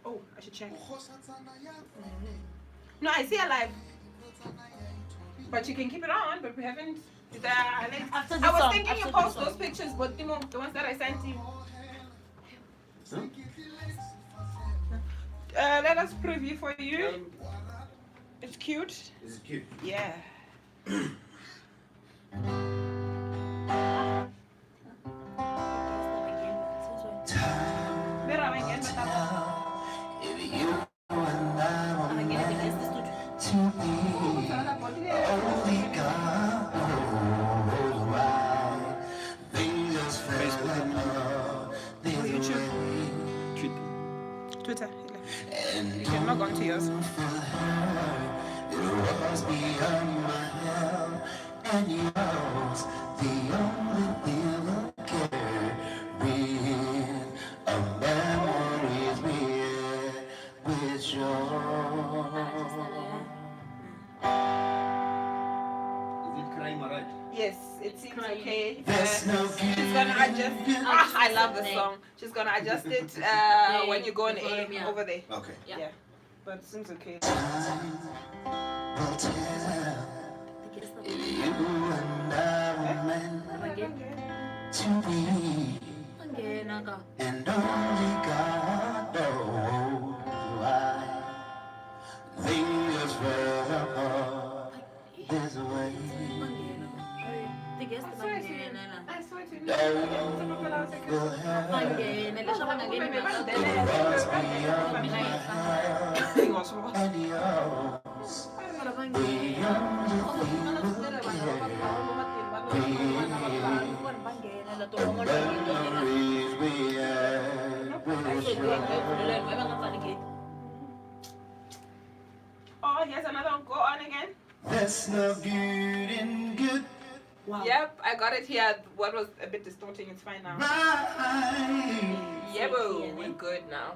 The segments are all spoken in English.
Oh, I should check. No, I see a live. But you can keep it on, but we haven't. After I was thinking you post those pictures, but the ones that I sent you. Let us preview for you. It's cute. Is it cute? Yeah. Twitter. You can log on to yours. Yes, it seems okay. She's gonna adjust. I love the song. She's gonna adjust it when you go on air over there. Okay. Yeah. But it seems okay. And only God knows why things fell apart this way. I swear to Oh, here's another one. Go on again. That's no good and good. Wow. Yep, I got it here. What was a bit distorting, it's fine now. Yeah, we're good now.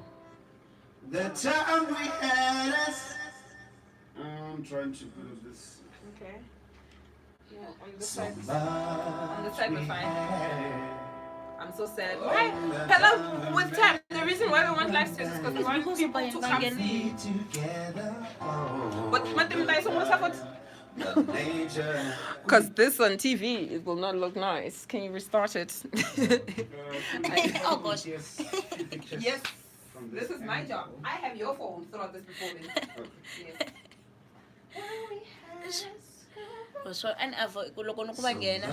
The time we had us. I'm trying to put this. Okay. Yeah, on this side. On this side, we're fine. I'm so sad. Why? Hello, with time. The reason why we want live streams is because we want people to come see. But because this on TV, it will not look nice. Can you restart it? Oh gosh. Yes. This is my job. I have your phone throughout this performance. Yes. So, and loko nokubangena